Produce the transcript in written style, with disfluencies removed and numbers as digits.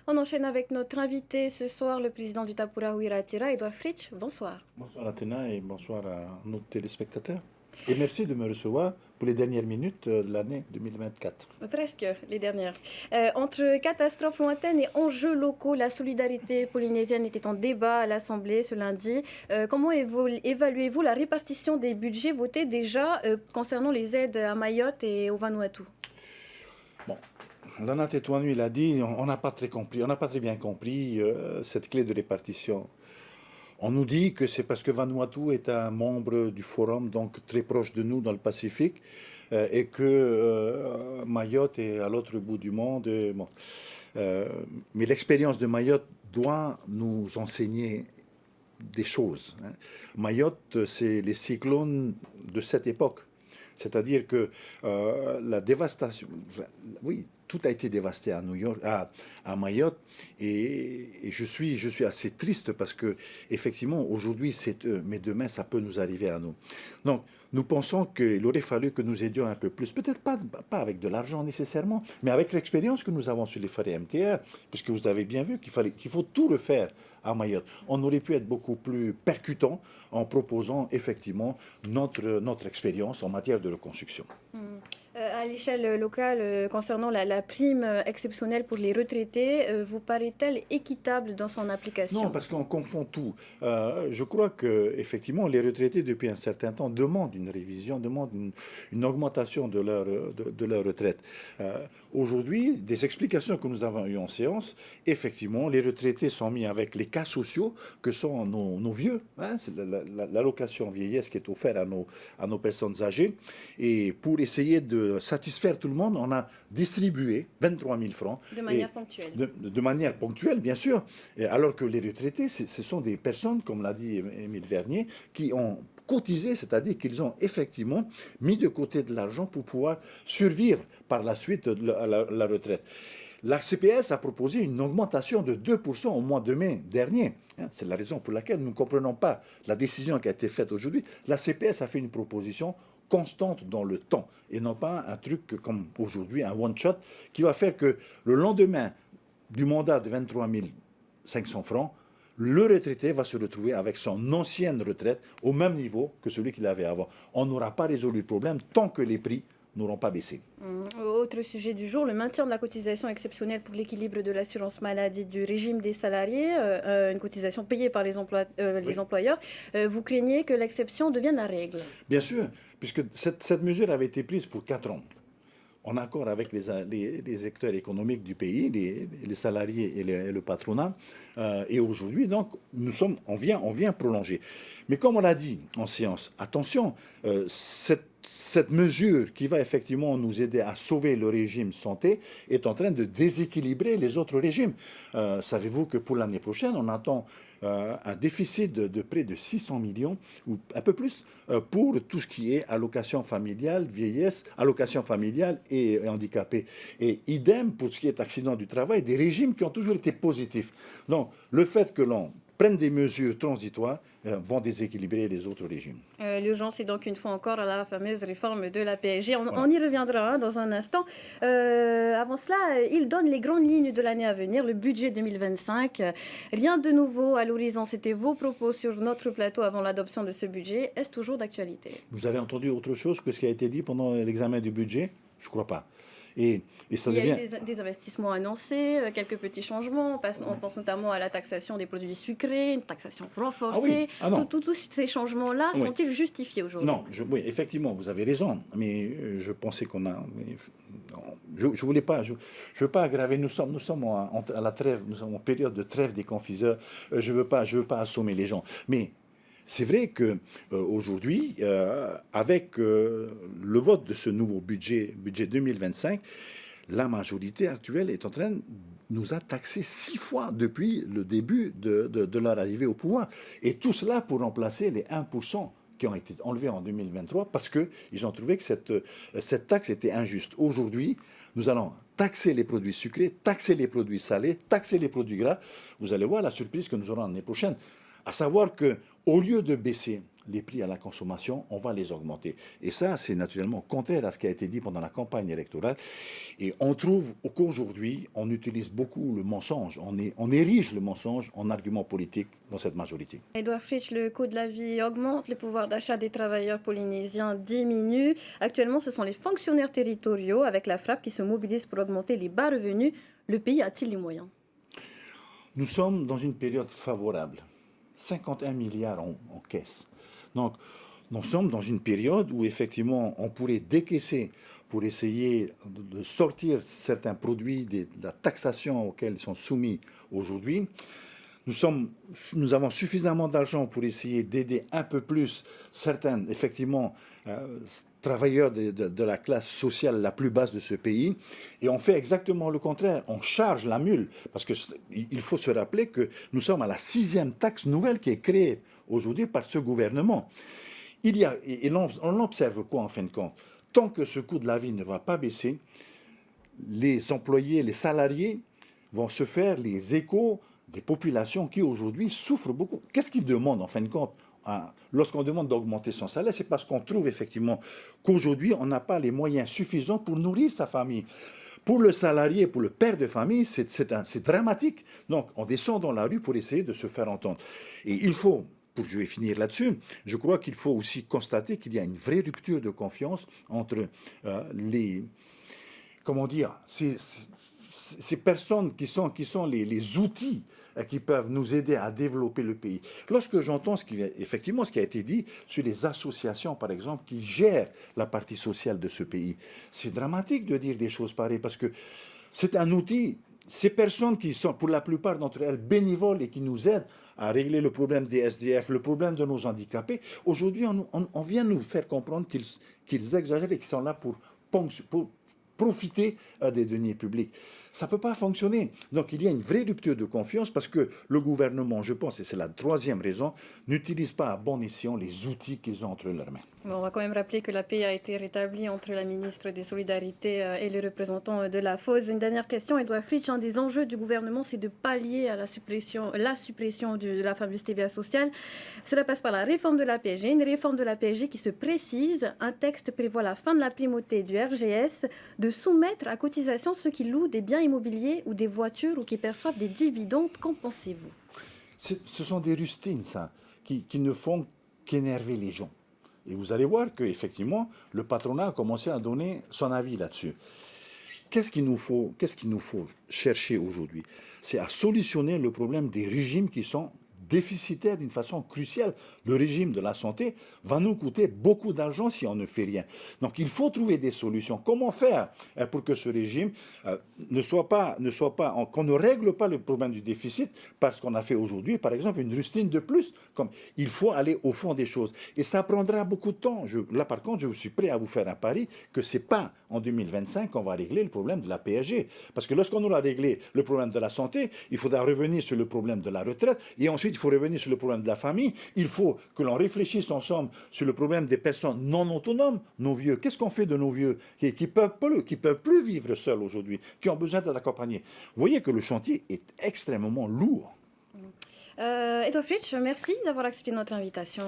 On enchaîne avec notre invité ce soir, le président du Tapura Huiratira, Edouard Fritsch. Bonsoir. Bonsoir Athéna et bonsoir à nos téléspectateurs. Et merci de me recevoir pour les dernières minutes de l'année 2024. Presque les dernières. Entre catastrophes lointaines et enjeux locaux, la solidarité polynésienne était en débat à l'Assemblée ce lundi. Comment évaluez-vous la répartition des budgets votés déjà concernant les aides à Mayotte et au Vanuatu? Bon, Lana Tetuanu, il a dit, on n'a pas très compris, on n'a pas très bien compris cette clé de répartition. On nous dit que c'est parce que Vanuatu est un membre du forum, donc très proche de nous dans le Pacifique, et que Mayotte est à l'autre bout du monde. Bon. Mais l'expérience de Mayotte doit nous enseigner des choses, hein. Mayotte, c'est les cyclones de cette époque. C'est-à-dire que la dévastation, oui, tout a été dévasté à New York, à Mayotte, et je suis assez triste parce que effectivement aujourd'hui c'est eux, mais demain ça peut nous arriver à nous. Donc nous pensons qu'il aurait fallu que nous aidions un peu plus, peut-être pas avec de l'argent nécessairement, mais avec l'expérience que nous avons sur les forêts MTR, puisque vous avez bien vu qu'il faut tout refaire à Mayotte. On aurait pu être beaucoup plus percutant en proposant effectivement notre expérience en matière de reconstruction. À l'échelle locale, concernant la prime exceptionnelle pour les retraités, vous paraît-elle équitable dans son application? Non, parce qu'on confond tout. Je crois que effectivement, les retraités, depuis un certain temps, demandent une révision, demandent une augmentation de leur retraite. Aujourd'hui, des explications que nous avons eues en séance, effectivement, les retraités sont mis avec les cas sociaux que sont nos vieux. Hein, c'est l'allocation vieillesse qui est offerte à nos personnes âgées. Et pour essayer de satisfaire tout le monde, on a distribué 23 000 francs. De manière ponctuelle. De manière ponctuelle, bien sûr. Et alors que les retraités, ce sont des personnes, comme l'a dit Émile Vernier, qui ont cotisé, c'est-à-dire qu'ils ont effectivement mis de côté de l'argent pour pouvoir survivre par la suite à la retraite. La CPS a proposé une augmentation de 2% au mois de mai dernier. C'est la raison pour laquelle nous ne comprenons pas la décision qui a été faite aujourd'hui. La CPS a fait une proposition constante dans le temps et non pas un truc comme aujourd'hui, un one-shot, qui va faire que le lendemain du mandat de 23 500 francs, le retraité va se retrouver avec son ancienne retraite au même niveau que celui qu'il avait avant. On n'aura pas résolu le problème tant que les prix n'auront pas baissé. Autre sujet du jour, le maintien de la cotisation exceptionnelle pour l'équilibre de l'assurance maladie du régime des salariés, une cotisation payée par les Oui. employeurs. Vous craignez que l'exception devienne la règle? Bien sûr, puisque cette mesure avait été prise pour 4 ans, en accord avec les acteurs économiques du pays, les salariés et le patronat. Et aujourd'hui, donc, on vient prolonger. Mais comme on l'a dit en séance, attention, cette mesure qui va effectivement nous aider à sauver le régime santé est en train de déséquilibrer les autres régimes. Savez-vous que pour l'année prochaine, on attend un déficit de près de 600 millions, ou un peu plus, pour tout ce qui est allocation familiale, vieillesse, allocation familiale et handicapé. Et idem pour ce qui est accident du travail, des régimes qui ont toujours été positifs. Donc, le fait que l'on prenne des mesures transitoires vont déséquilibrer les autres régimes. L'urgence est donc une fois encore à la fameuse réforme de la PSG. Voilà. On y reviendra dans un instant. Avant cela, il donne les grandes lignes de l'année à venir, le budget 2025. Rien de nouveau à l'horizon. C'était vos propos sur notre plateau avant l'adoption de ce budget. Est-ce toujours d'actualité? Vous avez entendu autre chose que ce qui a été dit pendant l'examen du budget? Je ne crois pas. Et ça Il y a devient... eu des investissements annoncés, quelques petits changements. On pense notamment à la taxation des produits sucrés, une taxation renforcée. Ah non. Tous ces changements-là Oui. sont-ils justifiés aujourd'hui? Non, oui, effectivement, vous avez raison, mais je pensais qu'on a... Je voulais pas, je veux pas aggraver. Nous sommes à la trêve, nous sommes en période de trêve des confiseurs. Je veux pas assommer les gens. Mais c'est vrai que aujourd'hui, avec le vote de ce nouveau budget 2025, la majorité actuelle est en train de nous a taxé 6 fois depuis le début de leur arrivée au pouvoir. Et tout cela pour remplacer les 1% qui ont été enlevés en 2023 parce qu'ils ont trouvé que cette taxe était injuste. Aujourd'hui, nous allons taxer les produits sucrés, taxer les produits salés, taxer les produits gras. Vous allez voir la surprise que nous aurons l'année prochaine. À savoir que, au lieu de baisser les prix à la consommation, on va les augmenter. Et ça, c'est naturellement contraire à ce qui a été dit pendant la campagne électorale. Et on trouve qu'aujourd'hui, on utilise beaucoup le mensonge. On érige le mensonge en argument politique dans cette majorité. Edouard Fritsch, le coût de la vie augmente, le pouvoir d'achat des travailleurs polynésiens diminue. Actuellement, ce sont les fonctionnaires territoriaux avec la frappe qui se mobilisent pour augmenter les bas revenus. Le pays a-t-il les moyens? Nous sommes dans une période favorable. 51 milliards en caisse. Donc, nous sommes dans une période où effectivement on pourrait décaisser pour essayer de sortir certains produits de la taxation auxquelles ils sont soumis aujourd'hui. Nous avons suffisamment d'argent pour essayer d'aider un peu plus certains, effectivement, travailleurs de la classe sociale la plus basse de ce pays. Et on fait exactement le contraire. On charge la mule. Parce qu'il faut se rappeler que nous sommes à la 6e taxe nouvelle qui est créée aujourd'hui par ce gouvernement. Et on observe quoi en fin de compte? Tant que ce coût de la vie ne va pas baisser, les employés, les salariés vont se faire les échos des populations qui aujourd'hui souffrent beaucoup. Qu'est-ce qu'ils demandent en fin de compte lorsqu'on demande d'augmenter son salaire? C'est parce qu'on trouve effectivement qu'aujourd'hui on n'a pas les moyens suffisants pour nourrir sa famille. Pour le salarié, pour le père de famille, c'est dramatique. Donc on descend dans la rue pour essayer de se faire entendre. Et il faut, je vais finir là-dessus, je crois qu'il faut aussi constater qu'il y a une vraie rupture de confiance entre comment dire, ces personnes qui sont les outils qui peuvent nous aider à développer le pays. Lorsque j'entends effectivement ce qui a été dit sur les associations, par exemple, qui gèrent la partie sociale de ce pays, c'est dramatique de dire des choses pareilles parce que c'est un outil. Ces personnes qui sont, pour la plupart d'entre elles, bénévoles et qui nous aident à régler le problème des SDF, le problème de nos handicapés, aujourd'hui, on vient nous faire comprendre qu'ils exagèrent et qu'ils sont là pour profiter des deniers publics. Ça ne peut pas fonctionner. Donc il y a une vraie rupture de confiance parce que le gouvernement, je pense, et c'est la 3e raison, n'utilise pas à bon escient les outils qu'ils ont entre leurs mains. Bon, on va quand même rappeler que la paix a été rétablie entre la ministre des Solidarités et les représentants de la FOS. Une dernière question, Edouard Fritsch, un des enjeux du gouvernement, c'est de pallier à la suppression de la fameuse TVA sociale. Cela passe par la réforme de la PSG, une réforme de la PSG qui se précise. Un texte prévoit la fin de la primauté du RGS, de soumettre à cotisation ceux qui louent des biens immobiliers ou des voitures ou qui perçoivent des dividendes. Qu'en pensez-vous? Ce sont des rustines, ça, qui ne font qu'énerver les gens. Et vous allez voir qu'effectivement, le patronat a commencé à donner son avis là-dessus. Qu'est-ce qu'il nous faut chercher aujourd'hui? C'est à solutionner le problème des régimes qui sont déficitaires d'une façon cruciale. Le régime de la santé va nous coûter beaucoup d'argent si on ne fait rien. Donc il faut trouver des solutions. Comment faire pour que ce régime qu'on ne règle pas le problème du déficit parce qu'on a fait aujourd'hui, par exemple, une rustine de plus. Il faut aller au fond des choses. Et ça prendra beaucoup de temps. Là, par contre, je suis prêt à vous faire un pari que ce n'est pas en 2025 qu'on va régler le problème de la PSG. Parce que lorsqu'on aura réglé le problème de la santé, il faudra revenir sur le problème de la retraite et ensuite il faut revenir sur le problème de la famille. Il faut que l'on réfléchisse ensemble sur le problème des personnes non autonomes, nos vieux. Qu'est-ce qu'on fait de nos vieux qui peuvent plus vivre seuls aujourd'hui, qui ont besoin d'être accompagnés? Vous voyez que le chantier est extrêmement lourd. Edouard Fritsch, merci d'avoir accepté notre invitation.